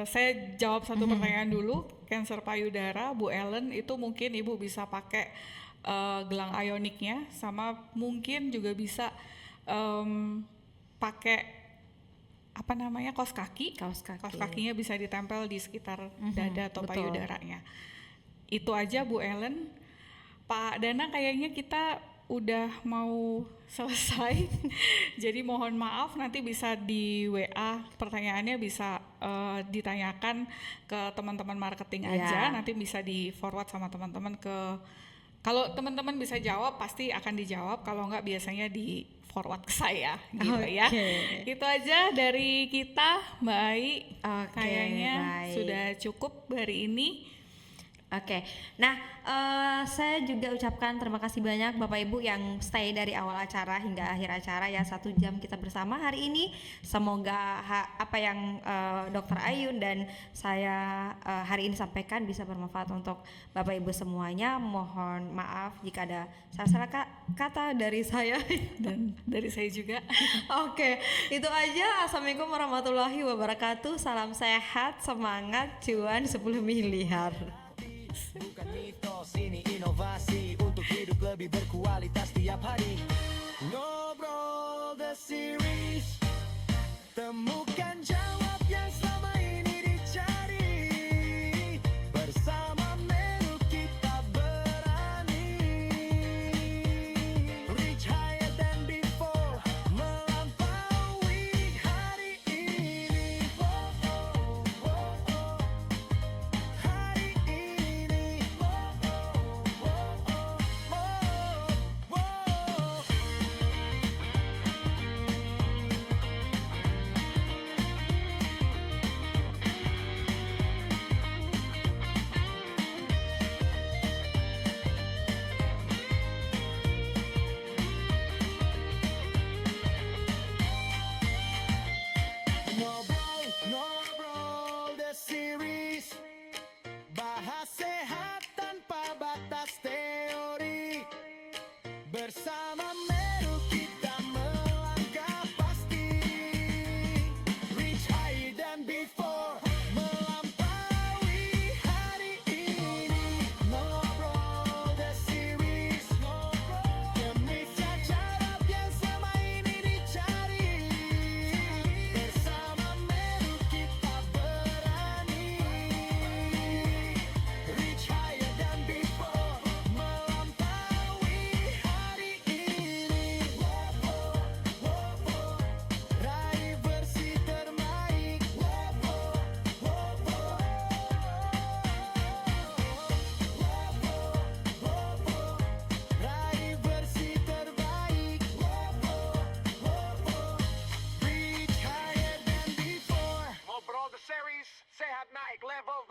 saya jawab satu pertanyaan dulu. Kanker payudara Bu Ellen itu mungkin Ibu bisa pakai gelang ioniknya, sama mungkin juga bisa pakai apa namanya, kaos kaki. Kaos kaki. Kaos kakinya bisa ditempel di sekitar dada atau betul. payudaranya. Itu aja Bu Ellen. Pak Dana, kayaknya kita udah mau selesai. Jadi mohon maaf, nanti bisa di WA, pertanyaannya bisa ditanyakan ke teman-teman marketing aja. Nanti bisa di forward sama teman-teman ke, kalau teman-teman bisa jawab pasti akan dijawab, kalau enggak biasanya di forward ke saya gitu ya. Itu aja dari kita Mbak Ai. Kayaknya baik. sudah cukup hari ini. Oke, nah saya juga ucapkan terima kasih banyak Bapak Ibu yang stay dari awal acara hingga akhir acara ya, 1 jam kita bersama hari ini. Semoga apa yang Dr. Ayun dan saya hari ini sampaikan bisa bermanfaat untuk Bapak Ibu semuanya. Mohon maaf jika ada salah kata dari saya Dan dari saya juga. Oke, itu aja. Assalamualaikum warahmatullahi wabarakatuh. Salam sehat, semangat, cuan 10 miliar. Bukan mitos, ini inovasi untuk hidup lebih berkualitas tiap hari. Ngobrol the series, temukan jawab yang selama ini dicari. Bersama Meru kita berani reach higher than before, melampaui hari ini. Hari ini. Series. Bahas sehat tanpa batas teori. Bersama Meru kita melangkah pasti. Reach higher than before. Melampaui hari ini. Ngobrol the series. Demi cacat yang selama ini dicari. Bersama Meru kita berani. Reach higher than before. Melampaui hari ini. Raih versi terbaik. Raih versi terbaik. Reach higher than before. Ngobrol the series, sehat naik level.